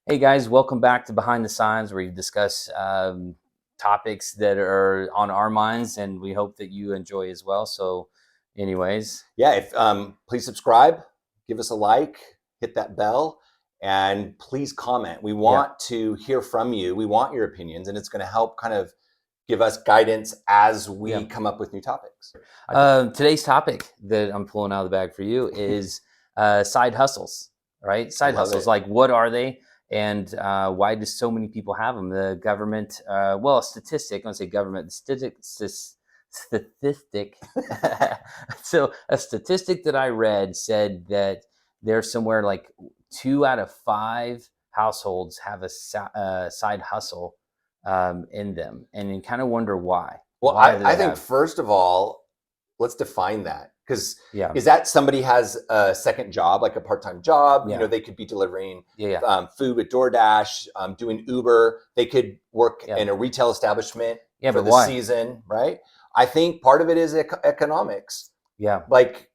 Hey guys, welcome back to Behind the Signs, where we discuss topics that are on our minds, and we hope that you enjoy as well. So, anyways, Yeah, if please subscribe, give us a like, hit that bell, and please comment. We yeah, want to hear from you. We want your opinions, and it's going to help kind of give us guidance as yeah. we come up with new topics. I think Today's topic that I'm pulling out of the bag for you is side hustles, right? I Side love hustles, it. like what are they, and why do so many people have them? The government, a statistic. I don't say government. The statistic. So a statistic that I read said that there's somewhere like 2 out of 5 households have a side hustle in them, and you kind of wonder why. Well, Why do I they think have? first of all, let's define that because Yeah, is that somebody has a second job, like a part-time job? yeah, They could be delivering yeah. food with DoorDash, doing Uber. They could work Yeah. in a retail establishment Yeah, for but the why? season, right? I think part of it is economics. Yeah. Like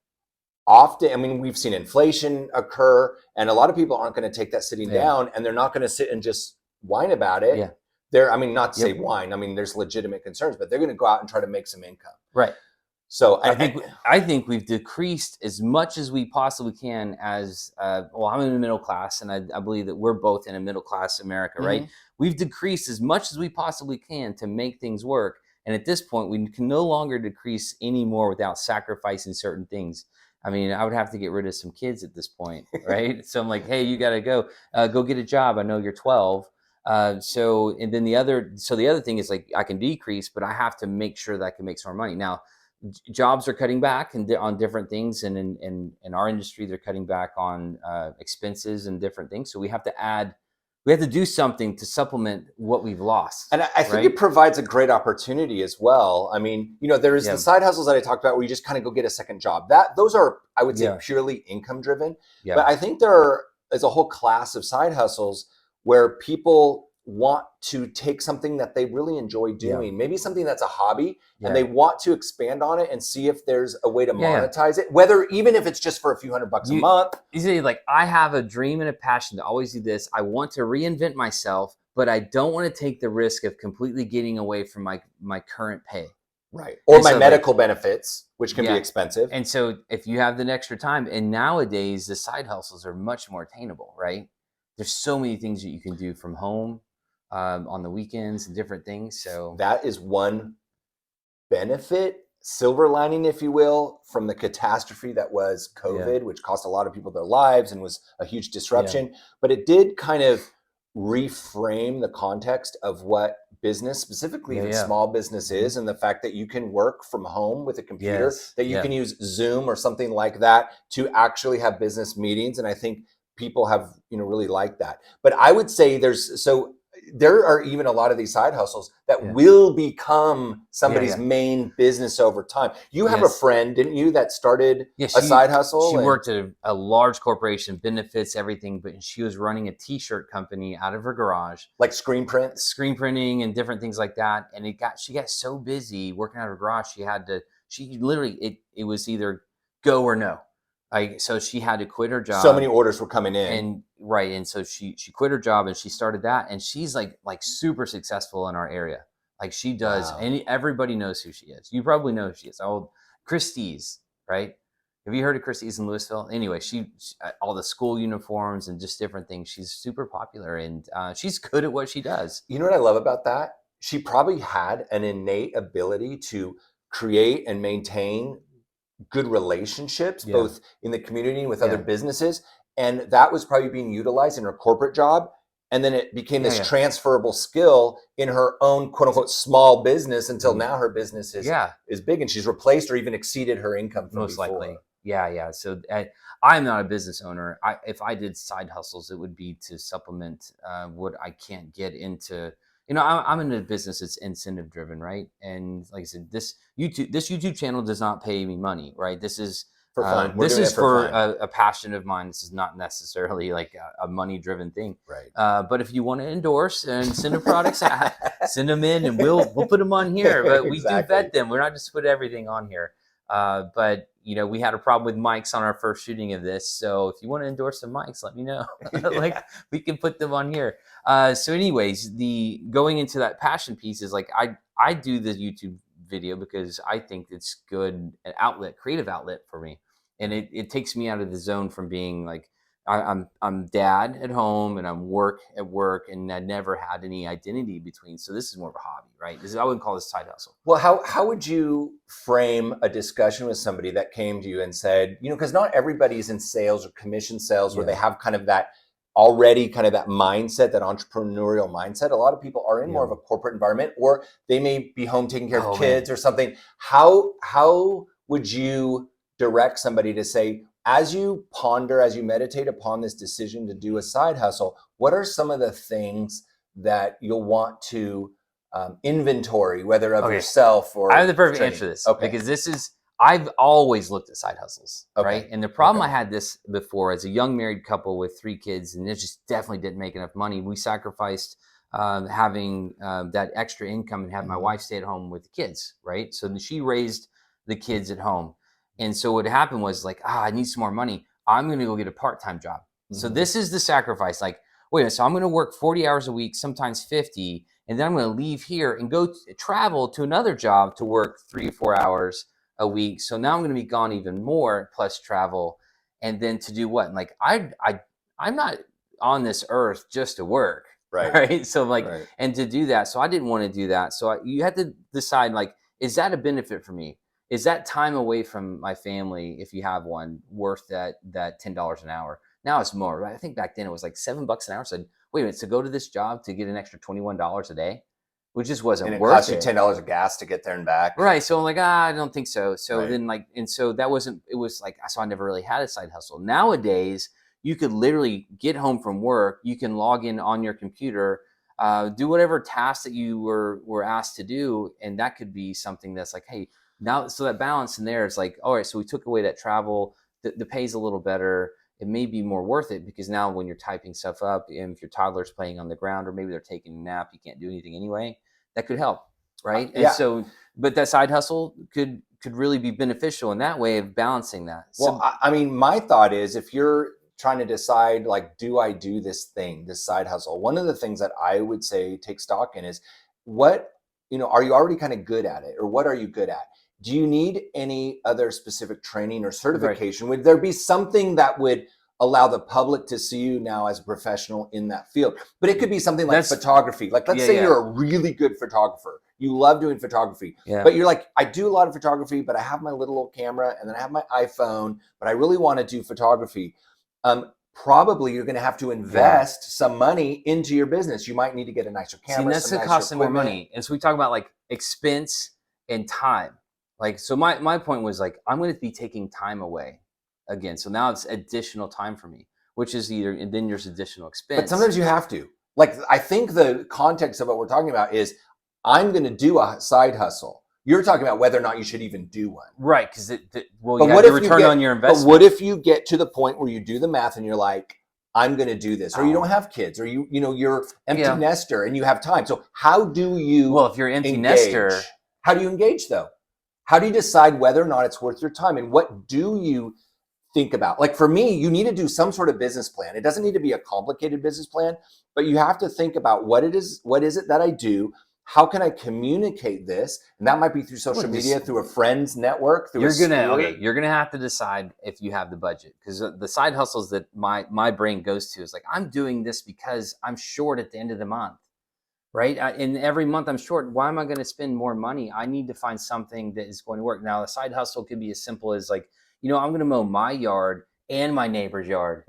often, I mean, we've seen inflation occur, and a lot of people aren't going to take that sitting Yeah. down, and they're not going to sit and just whine about it. Yeah. I mean, not to say Yep. whine. I mean, there's legitimate concerns, but they're going to go out and try to make some income. Right. So, I think we've decreased as much as we possibly can as well. I'm in the middle class, and I believe that we're both in a middle class America, right? Mhm. We've decreased as much as we possibly can to make things work, and at this point, we can no longer decrease anymore without sacrificing certain things. I mean, I would have to get rid of some kids at this point, right? So I'm like, hey, you got to go get a job. I know you're 12. And then the other thing is like I can decrease, but I have to make sure that I can make some more money. Now, jobs are cutting back on different things, and in our industry they're cutting back on expenses and different things, so we have to do something to supplement what we've lost, And I think it right? provides a great opportunity as well. I mean, there is the Yeah, side hustles that I talked about where you just kind of go get a second job. Those are, I would say, yeah, purely income driven. yeah, But I think is a whole class of side hustles where people want to take something that they really enjoy yeah, doing, maybe something that's a hobby, and yeah, they want to expand on it and see if there's a way to yeah. monetize it, whether even if it's just for a few $100 a you month. you say like, I have a dream and a passion to always do this. I want to reinvent myself, but I don't want to take the risk of completely getting away from my current pay. Right. Or And my so like, medical benefits, which can be yeah. expensive. And so if you have the extra time, and nowadays the side hustles are much more attainable, right? There's so many things that you can do from home, on the weekends and different things. So That is one benefit, silver lining, if you will, from the catastrophe that was yeah, COVID, which cost a lot of people their lives and was a huge yeah, disruption. But it did kind of reframe the context of what business, specifically yeah, even yeah. small business, Hmm. is, and the fact that you can work from home with a computer, Yes, that you yeah, can use Zoom or something like that to actually have business meetings. And I think people have really liked that. But I would say there are even a lot of these side hustles that yeah, will become yeah, somebody's yeah. main business over time. You have a Yes. friend, didn't you, that started Yeah, a side she hustle and worked at a large corporation, benefits, everything, but she was running a t-shirt company out of her garage, like screen prints? screen printing and different things like that. And she got so busy working out of her garage, she literally, it was either go or no. Like, so she had to quit her So many job. orders were coming in. And right. And so she quit her job and she started that. And she's like super successful in our area. Like she does, Wow. and everybody knows who she is. You probably know who she is. Oh, Christie's, right? Have you heard of Christie's in Louisville? Anyway, all the school uniforms and just different things. She's super popular, and she's good at what she does. You know what I love about that? She probably had an innate ability to create and maintain good relationships, Yeah, both in the community and with other yeah, businesses. And that was probably being utilized in her corporate job. And then it became yeah, this yeah, transferable skill in her own quote unquote small business until mhm, now her business yeah. is big and she's replaced or even exceeded her income from Most before. likely, yeah, yeah. So I'm not a business owner. If I did side hustles, it would be to supplement what I can't get into. I'm in a business that's incentive driven, right? And like I said, this YouTube channel does not pay me money, right? For fun. We're This doing is it for for fun. a passion of mine. This is not necessarily like a money driven thing. Right. But if you want to endorse and send products, send them in, and we'll put them on here. But we do Exactly. vet them. We're not just put everything on here. But we had a problem with mics on our first shooting of this. So if you want to endorse some mics, let me know. Like we can put them on here. So anyways, the going into that passion piece is like, I do the YouTube video because I think it's good, an outlet, creative outlet for me. And it takes me out of the zone from being like, I'm dad at home and I'm work at work, and I never had any identity between. So this is more of a hobby, right? I wouldn't call this a side hustle. Well, how would you frame a discussion with somebody that came to you and said, because not everybody's in sales or commission sales where they have kind of that already kind of that mindset, that entrepreneurial mindset. A lot of people are in more of a corporate environment, or they may be home taking care of kids or something. How would you direct somebody to say, as you ponder, as you meditate upon this decision to do a side hustle, what are some of the things that you'll want to inventory, whether of yourself or... I have the perfect answer to this, because I've always looked at side hustles, right? And the problem I had this before, as a young married couple with 3 kids, and it just definitely didn't make enough money. We sacrificed having that extra income and have my wife stay at home with the kids, right? So she raised the kids at home. And so what happened was like, I need some more money. I'm going to go get a part-time job. So this is the sacrifice. Like, wait a minute, so I'm going to work 40 hours a week, sometimes 50, and then I'm going to leave here and go travel to another job to work 3 or 4 hours a week. So now I'm going to be gone even more, plus travel. And then to do what? And like, I'm not on this earth just to work. Right. So like, and to do that. So I didn't want to do that. So you had to decide, like, is that a benefit for me? Is that time away from my family, if you have one, worth that $10 an hour? Now it's more, right? I think back then it was like $7 an hour. So wait a minute, to go to this job to get an extra $21 a day, which just wasn't worth it. And it cost you $10 of gas to get there and back. Right. So I'm like, I don't think so. So then like, and so that wasn't, it was like, so I never really had a side hustle. Nowadays, you could literally get home from work. You can log in on your computer, do whatever task that you were asked to do. And that could be something that's like, hey, now, so that balance in there is like, all right, so we took away that travel, the pay's a little better. It may be more worth it because now when you're typing stuff up, and if your toddler's playing on the ground, or maybe they're taking a nap, you can't do anything anyway, that could help, right? And so, but that side hustle could really be beneficial in that way of balancing that. Well, I mean, my thought is, if you're trying to decide, like, do I do this thing, this side hustle? One of the things that I would say take stock in is, what, are you already kind of good at it, or what are you good at? Do you need any other specific training or certification? Would there be something that would allow the public to see you now as a professional in that field? But it could be something like photography. Like, let's say you're a really good photographer. You love doing photography, but you're like, I do a lot of photography, but I have my little old camera and then I have my iPhone, but I really want to do photography. Probably you're going to have to invest some money into your business. You might need to get a nicer camera. See, that's going to cost some more money. And so we talk about like expense and time. Like, so my point was like, I'm going to be taking time away again. So now it's additional time for me, which is and then there's additional expense. But sometimes you have to. Like, I think the context of what we're talking about is, I'm going to do a side hustle. You're talking about whether or not you should even do one. Right. Because you got the return on your investment. But what if you get to the point where you do the math and you're like, I'm going to do this, or you don't have kids, or you're empty nester and you have time. So how do you? Well, if you're empty nester, how do you engage though? How do you decide whether or not it's worth your time? And what do you think about? Like, for me, you need to do some sort of business plan. It doesn't need to be a complicated business plan, but you have to think about what is it that I do? How can I communicate this? And that might be through social media, through a friend's network. You're gonna have to decide if you have the budget, because the side hustles that my brain goes to is like, I'm doing this because I'm short at the end of the month. Right. And every month I'm short. Why am I going to spend more money? I need to find something that is going to work. Now, a side hustle could be as simple as like, I'm going to mow my yard and my neighbor's yard,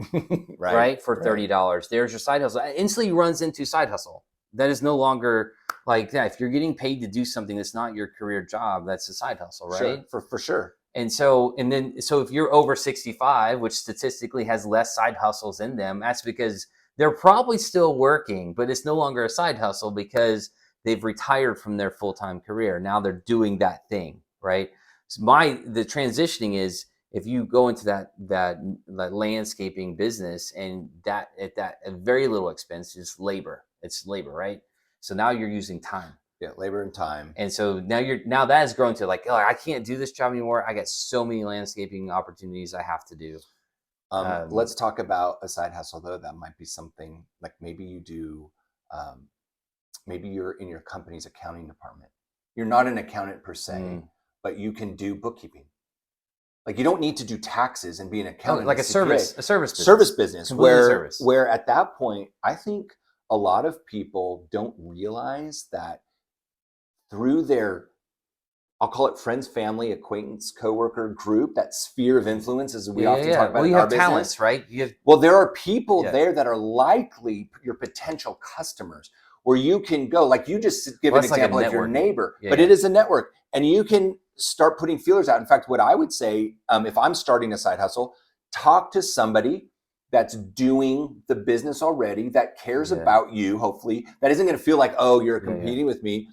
right? For $30. There's your side hustle. It instantly runs into side hustle. That is no longer like that. If you're getting paid to do something that's not your career job, that's a side hustle, right? Sure, for sure. And so if you're over 65, which statistically has less side hustles in them, that's because they're probably still working, but it's no longer a side hustle because they've retired from their full-time career. Now they're doing that thing, right? So the transitioning is, if you go into that landscaping business, and at very little expense is labor. It's labor, right? So now you're using time. Yeah, labor and time. And so now that has grown to like, oh, I can't do this job anymore. I got so many landscaping opportunities I have to do. Let's talk about a side hustle though. That might be something like maybe you do, maybe you're in your company's accounting department. You're not an accountant per se, but you can do bookkeeping. Like you don't need to do taxes and be an accountant. Like a service business where where at that point, I think a lot of people don't realize that through their, I'll call it friends, family, acquaintance, coworker group, that sphere of influence, as we often talk about well, in you our have talents, business. right? You have, well, there are people there that are likely your potential customers, where you can go, like you just give an example of your neighbor, but it is a network, and you can start putting feelers out. In fact, what I would say, if I'm starting a side hustle, talk to somebody that's doing the business already, that cares about you, hopefully, that isn't going to feel like, oh, you're competing with me.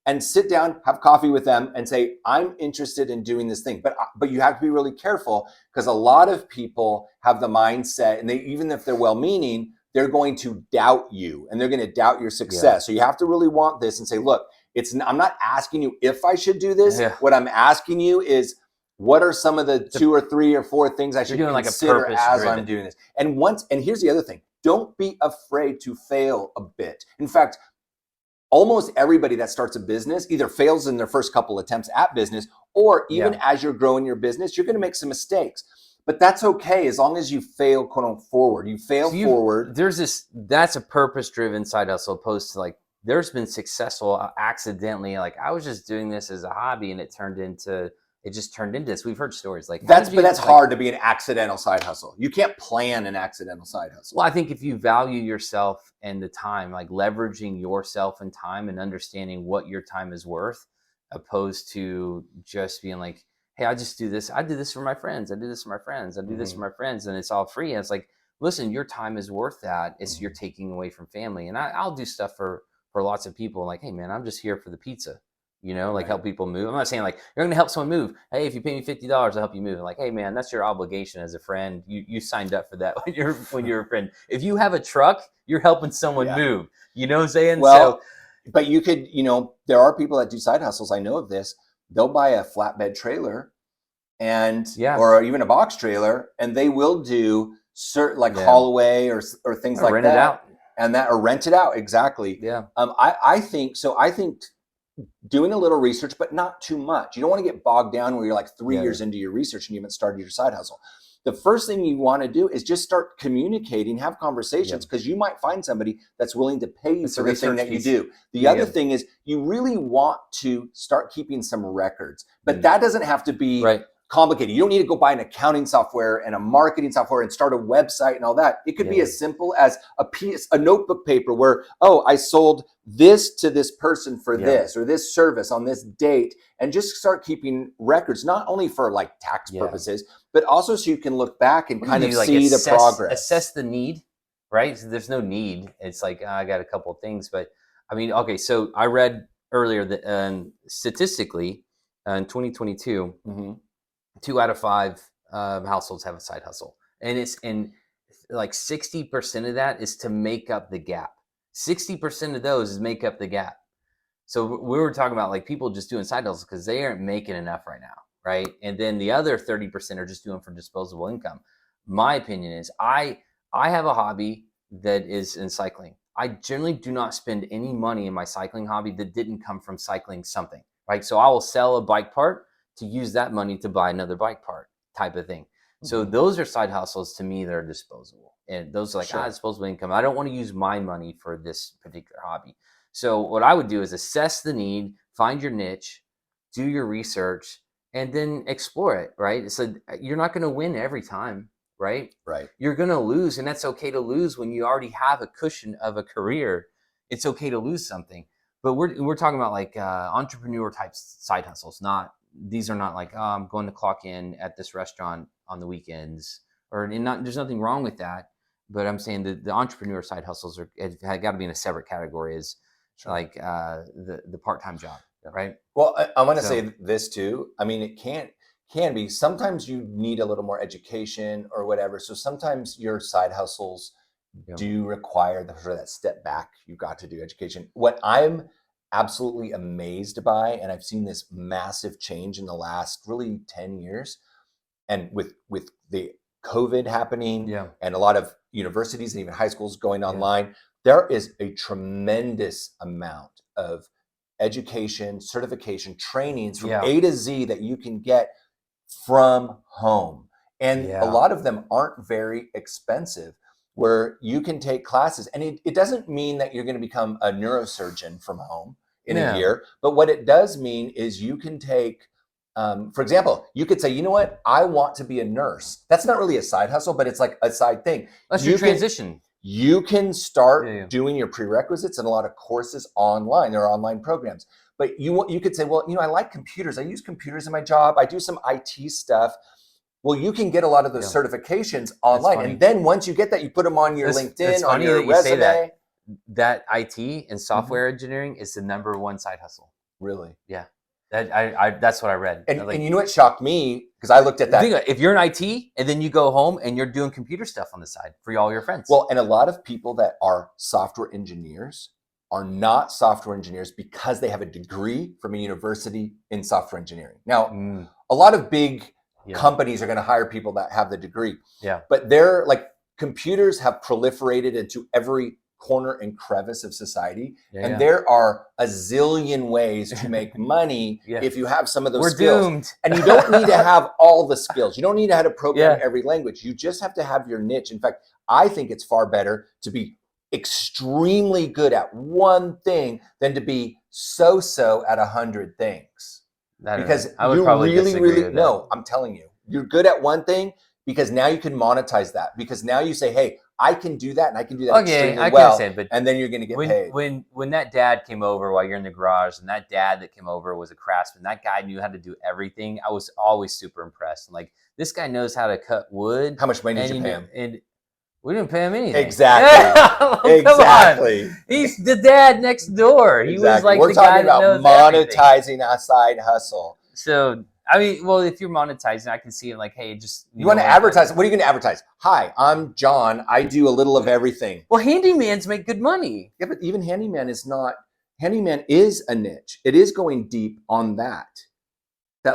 And sit down, have coffee with them and say, I'm interested in doing this thing. But you have to be really careful, because a lot of people have the mindset, and they, even if they're well-meaning, they're going to doubt you and they're going to doubt your success. So you have to really want this and say, look, I'm not asking you if I should do this. What I'm asking you is, what are some of the 2 or 3 or 4 things I should consider as I'm doing this? And here's the other thing. Don't be afraid to fail a bit. In fact, almost everybody that starts a business either fails in their first couple attempts at business, or even as you're growing your business, you're going to make some mistakes. But that's okay, as long as you fail, quote unquote, forward. You fail forward. That's a purpose-driven side hustle, opposed to like, there's been successful accidentally. Like I was just doing this as a hobby, and it just turned into this. We've heard stories like that. But that's hard to be an accidental side hustle. You can't plan an accidental side hustle. Well, I think if you value yourself and the time, like leveraging yourself and time and understanding what your time is worth, opposed to just being like, hey, I just do this. I do this for my friends. I do this for my friends. I do this for my friends. And it's all free. And it's like, listen, your time is worth that. It's you're taking away from family. And I'll do stuff for lots of people. Like, hey man, I'm just here for the pizza. Like help people move. I'm not saying like you're going to help someone move. Hey, if you pay me $50, I'll help you move. And like, hey man, that's your obligation as a friend. You signed up for that when you're a friend. If you have a truck, you're helping someone move. You know what I'm saying? Well, but you could, there are people that do side hustles. I know of this. They'll buy a flatbed trailer or even a box trailer, and they will do certain like haul away or things like rent that. It out. And that, or rent it out. Exactly. Yeah. I think doing a little research, but not too much. You don't want to get bogged down where you're like 3 years into your research and you haven't started your side hustle. The first thing you want to do is just start communicating, have conversations, because you might find somebody that's willing to pay you for the thing that you do. The other thing is, you really want to start keeping some records, but that doesn't have to be complicated. You don't need to go buy an accounting software and a marketing software and start a website and all that. It could be as simple as a notebook paper where, oh, I sold this to this person for this, or this service on this date, and just start keeping records, not only for like tax purposes, but also so you can look back and kind of see the progress. Assess the need, right? So there's no need. It's like, I got a couple of things, but I mean, okay. So I read earlier that statistically in 2022, 2 out of 5 households have a side hustle, and like 60% of that is to make up the gap. 60% of those is make up the gap. So we were talking about like people just doing side hustles because they aren't making enough right now, right? And then the other 30% are just doing for disposable income. My opinion is I have a hobby that is in cycling. I generally do not spend any money in my cycling hobby that didn't come from cycling something, right? So I will sell a bike part to use that money to buy another bike part type of thing. So those are side hustles to me that are disposable. And those are like, disposable income. I don't want to use my money for this particular hobby. So what I would do is assess the need, find your niche, do your research, and then explore it, right? So you're not going to win every time, right? Right. You're going to lose, and that's okay to lose when you already have a cushion of a career. It's okay to lose something. But we're talking about like entrepreneur type side hustles, these are not like, oh, I'm going to clock in at this restaurant on the weekends, there's nothing wrong with that. But I'm saying that the entrepreneur side hustles have got to be in a separate category as like the part-time job, right? Well, I want to say this too. I mean, it can be. Sometimes you need a little more education or whatever. So sometimes your side hustles do require that step back. You've got to do education. What I'm absolutely amazed by, and I've seen this massive change in the last really 10 years. And with the COVID happening Yeah. and a lot of universities and even high schools going Yeah. online, there is a tremendous amount of education, certification, trainings from Yeah. A to Z that you can get from home. And a Yeah. lot of them aren't very expensive, where you can take classes. And it doesn't mean that you're going to become a neurosurgeon from home in a No. year. But what it does mean is you can take, for example, you could say, you know what, I want to be a nurse. That's not really a side hustle, but it's like a side thing. That's You your can- transition. You can start Yeah. doing your prerequisites and a lot of courses online. There are online programs. But you could say, well, I like computers. I use computers in my job. I do some IT stuff. Well, you can get a lot of those Yeah. certifications online. funny. And then once you get that, you put them on your LinkedIn, It's on funny your that you say resume. That IT and software engineering is the #1 side hustle. Really? Yeah. That's what I read. And, Like, and you know what shocked me? Because I looked at that. think about it, if you're in IT and then you go home and you're doing computer stuff on the side for all your friends. Well, and a lot of people that are software engineers are not software engineers because they have a degree from a university in software engineering. Now, a lot of big companies are going to hire people that have the degree. Yeah. But they're like, computers have proliferated into every corner and crevice of society. And there are a zillion ways to make money if you have some of those skills. Doomed. And you don't need to have all the skills. You don't need to have to program Yeah. every language. You just have to have your niche. In fact, I think it's far better to be extremely good at one thing than to be so-so at 100 things. Because I would you probably really, disagree really, with no, I'm telling you, you're good at one thing because now you can monetize that. Because now you say, hey, I can do that and I can do that extremely well. But and then you're going to get paid. When that dad came over while you're in the garage, and that dad that came over was a craftsman, that guy knew how to do everything. I was always super impressed. I'm like, this guy knows how to cut wood. How much money did you pay him? And we didn't pay him anything. Exactly. Exactly. He's the dad next door. He was like, we're the talking guy that about knows monetizing a side hustle. So, I mean, well, if you're monetizing, I can see it like, hey, just you want to advertise. What are you going to advertise? Hi, I'm John. I do a little of everything. Well, handymans make good money. Yeah, but even handyman is not. Handyman is a niche. It is going deep on that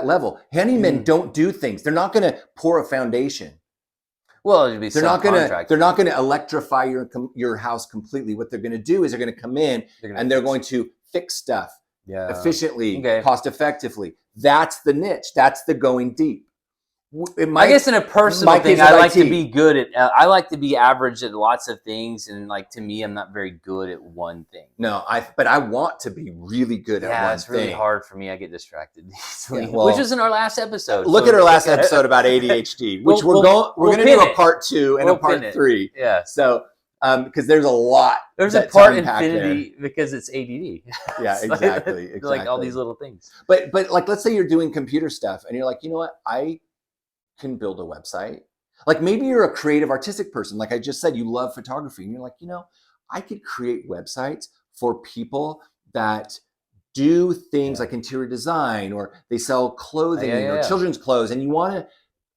level. Handymen don't do things. They're not going to pour a foundation. Well, it'd be they're not going to electrify your house completely. What they're going to do is they're going to come in and they're going to fix stuff efficiently, cost effectively. That's the niche. That's the going deep. I guess in a personal thing, I like to be good at. I like to be average at lots of things, and like to me, I'm not very good at one thing. No, but I want to be really good at one thing. Yeah, it's really hard for me. I get distracted easily, which was in our last episode. Look at our last episode about ADHD, which we're going to do a part 2 and a part 3. Yeah. So, because there's a lot. There's a part infinity because it's ADD. Yeah, exactly. Like all these little things. But like, let's say you're doing computer stuff, and you're like, you know what, I can build a website. Like maybe you're a creative artistic person. Like I just said, you love photography and you're like, I could create websites for people that do things like interior design, or they sell clothing or children's clothes. And you want to,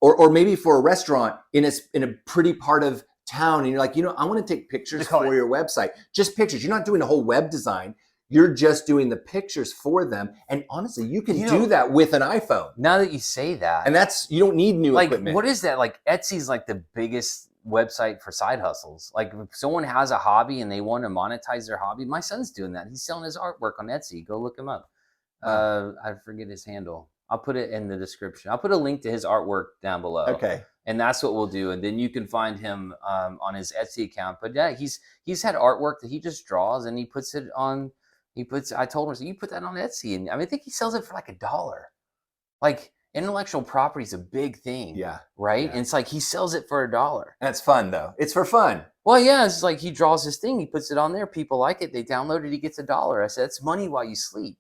or maybe for a restaurant in a pretty part of town. And you're like, I want to take pictures for your website, just pictures. You're not doing a whole web design. You're just doing the pictures for them. And honestly, you can do that with an iPhone. Now that you say that. And you don't need new equipment. What is that? Like Etsy's like the biggest website for side hustles. Like if someone has a hobby and they want to monetize their hobby, my son's doing that. He's selling his artwork on Etsy. Go look him up. I forget his handle. I'll put it in the description. I'll put a link to his artwork down below. Okay. And that's what we'll do. And then you can find him on his Etsy account. But yeah, he's had artwork that he just draws and he puts it on. I told him, so you put that on Etsy. And I think he sells it for like $1. Like intellectual property is a big thing. Yeah. Right. Yeah. And it's like, he sells it for $1. That's fun though. It's for fun. Well, yeah. It's like he draws his thing. He puts it on there. People like it. They download it. He gets $1. I said, it's money while you sleep.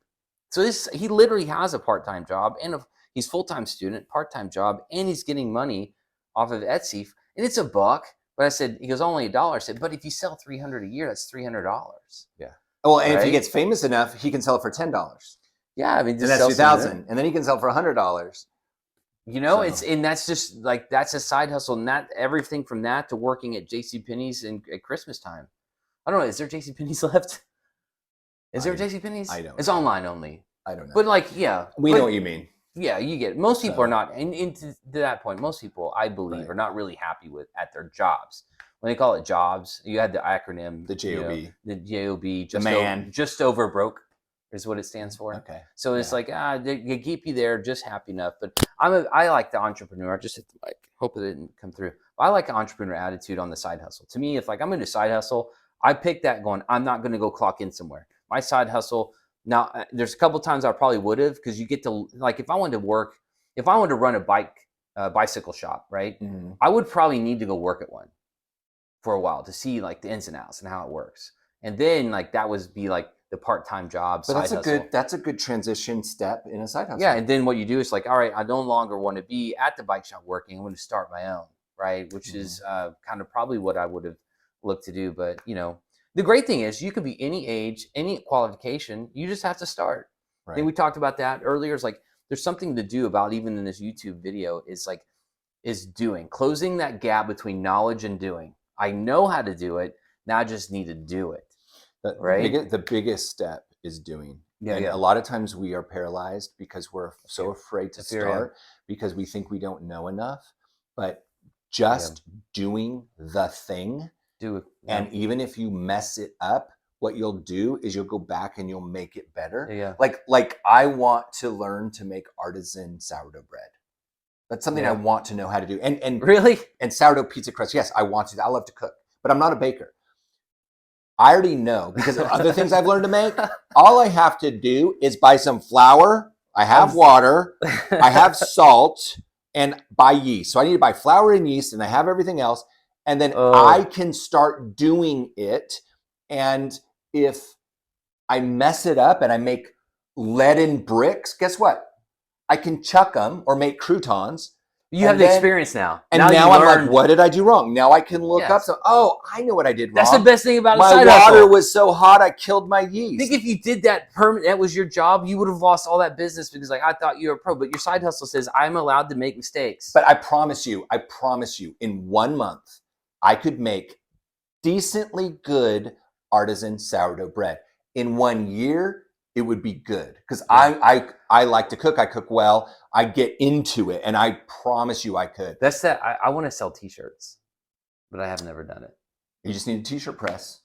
So he literally has a part-time job and he's full-time student, part-time job, and he's getting money off of Etsy. And it's $1. But I said, he goes, only $1. I said, but if you sell 300 a year, that's $300. Yeah. Well, and if he gets famous enough, he can sell it for $10. Yeah, I mean, and that's $2,000, and then he can sell for $100. That's just like that's a side hustle. Not everything from that to working at JCPenney's at Christmas time. I don't know. Is there JCPenney's left? Is there JCPenney's? I don't It's know. online only. I don't know. But like, yeah. We know what you mean. Yeah, you get it. Most people So- are not, and to that point, most people, I believe, Right. are not really happy with at their jobs. When they call it jobs, you had the acronym, The JOB. the JOB, just over broke is what it stands for. Okay. So it's like, they keep you there just happy enough. But I like the entrepreneur. I just hit the mic. Hope it didn't come through. I like an entrepreneur attitude on the side hustle. To me, if like I'm going to side hustle, I pick that going, I'm not going to go clock in somewhere. My side hustle. Now, there's a couple times I probably would have, because you get to, like, if I wanted to run a bicycle shop, right? Mhm. I would probably need to go work at one for a while to see like the ins and outs and how it works. And then like that would be like the part-time job. But hustle. that's a good transition step in a side hustle. Yeah, and then what you do is like, all right, I no longer want to be at the bike shop working. I'm going to start my own, right? Which is kind of probably what I would have looked to do. But the great thing is you could be any age, any qualification. You just have to start. Right. I think we talked about that earlier. It's like there's something to do about, even in this YouTube video, is doing, closing that gap between knowledge and doing. I know how to do it. Now I just need to do it. Right. The biggest step is doing. Yeah, and yeah. a lot of times we are paralyzed because we're so afraid to Fear, start because we think we don't know enough. But just doing the thing. Do it. And even if you mess it up, what you'll do is you'll go back and you'll make it better. Yeah. Like I want to learn to make artisan sourdough bread. That's something I want to know how to do. And really? And sourdough pizza crust. Yes, I want to. I love to cook, but I'm not a baker. I already know because of other things I've learned to make. All I have to do is buy some flour. I have water. I have salt and buy yeast. So I need to buy flour and yeast, and I have everything else. And then I can start doing it. And if I mess it up and I make leaden bricks, guess what? I can chuck them or make croutons. You have the experience now. And now I'm like, what did I do wrong? Now I can look up. I know what I did wrong. That's the best thing about my water was so hot, I killed my yeast. I think if you did that that was your job, you would have lost all that business because like I thought you were a pro. But your side hustle says I'm allowed to make mistakes. But I promise you, in 1 month, I could make decently good artisan sourdough bread. In 1 year, it would be good because I like to cook. I cook well. I get into it, and I promise you, I could. That's that. I want to sell T-shirts, but I have never done it. You just need a T-shirt press.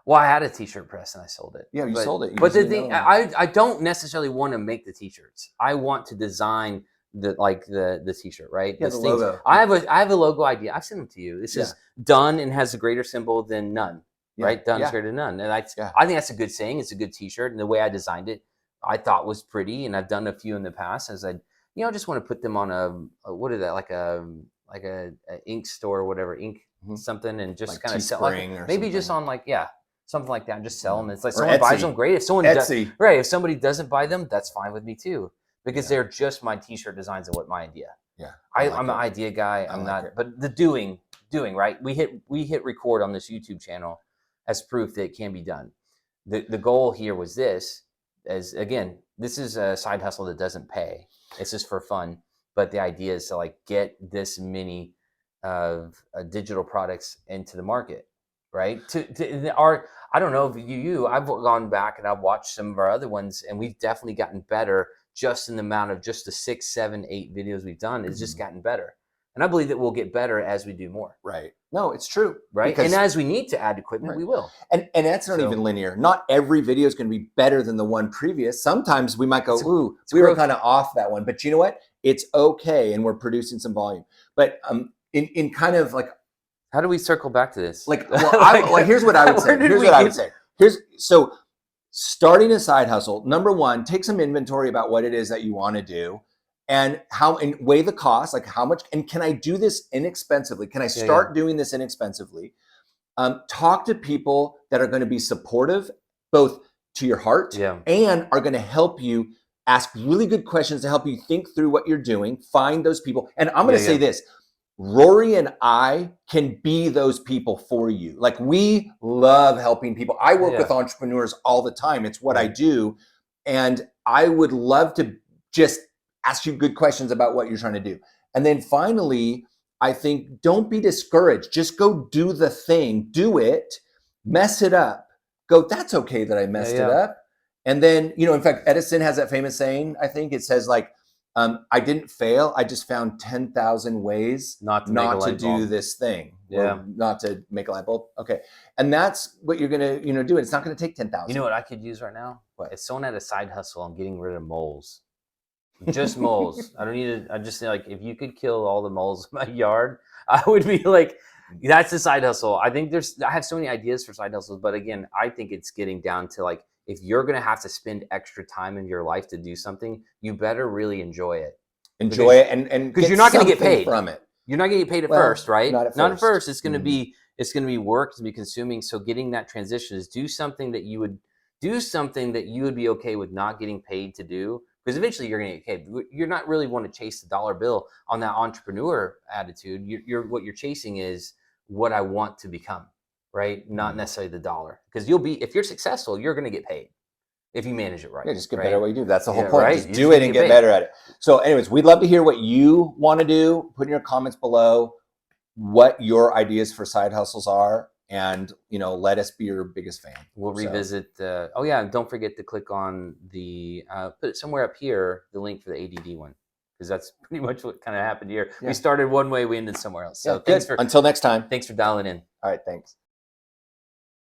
Well, I had a T-shirt press and I sold it. Yeah, you sold it. But the thing, I don't necessarily want to make the T-shirts. I want to design the T-shirt, right? Yeah, the logo. I have a logo idea. I've sent them to you. This is done and has a greater symbol than none. Right? Done is greater than none. And I think that's a good saying. It's a good T-shirt. And the way I designed it, I thought was pretty. And I've done a few in the past as I just want to put them on what is that? Like a ink store or whatever, ink something, and just like kind of sell maybe just on something like that and just sell them. It's like someone buys them, great. If someone if somebody doesn't buy them, that's fine with me too. Because they're just my T-shirt designs and what my idea. Yeah. I'm an idea guy. I'm not, but the doing, right? We hit record on this YouTube channel as proof that it can be done. The goal here was this, as again, this is a side hustle that doesn't pay. It's just for fun. But the idea is to like get this many of digital products into the market, right? I don't know if I've gone back and I've watched some of our other ones, and we've definitely gotten better just in the amount of just the 6, 7, 8 videos we've done. It's just gotten better. And I believe that we'll get better as we do more. Right. No, it's true. Right. And as we need to add equipment, we will. And that's not even linear. Not every video is going to be better than the one previous. Sometimes we might go, we were kind of off that one. But you know what? It's okay. And we're producing some volume. But in kind of like, how do we circle back to this? Like, here's what I would say. So starting a side hustle, number one, take some inventory about what it is that you want to do. And weigh the cost, like how much, and can I do this inexpensively? Can I start doing this inexpensively? Talk to people that are going to be supportive, both to your heart and are going to help you ask really good questions to help you think through what you're doing. Find those people. And I'm going to say this, Rory and I can be those people for you. Like we love helping people. I work with entrepreneurs all the time. It's what I do. And I would love to just ask you good questions about what you're trying to do. And then finally, I think don't be discouraged. Just go do the thing, do it, mess it up. Go, that's okay that I messed it up. And then, in fact, Edison has that famous saying, I think it says like, I didn't fail. I just found 10,000 ways Not to do this thing. Yeah. Or not to make a light bulb. Okay. And that's what you're going to, do. It's not going to take 10,000. You know what I could use right now? What? If someone had a side hustle on getting rid of moles. Just moles. I don't need to, I just like, if you could kill all the moles in my yard, I would be like, that's the side hustle. I think I have so many ideas for side hustles, but again, I think it's getting down to like, if you're going to have to spend extra time in your life to do something, you better really enjoy it. Enjoy it and because you're not going to get paid from it. You're not going to get paid at first, right? Not at first. It's going to be work, to be consuming. So getting that transition is do something that you would be okay with not getting paid to do, because eventually you're going to get paid. You're not really want to chase the dollar bill on that entrepreneur attitude. What you're chasing is what I want to become, right? Not necessarily the dollar, because if you're successful, you're going to get paid if you manage it right. Yeah, just get right? better at what you do. That's the whole point. Right? Just do it and get better at it. So anyways, we'd love to hear what you want to do. Put in your comments below what your ideas for side hustles are, and let us be your biggest fan. We'll revisit. Oh yeah, and don't forget to click on the put it somewhere up here, the link for the ADD one, because that's pretty much what kind of happened here. Yeah. We started one way, we ended somewhere else. So until next time. Thanks for dialing in. All right, thanks.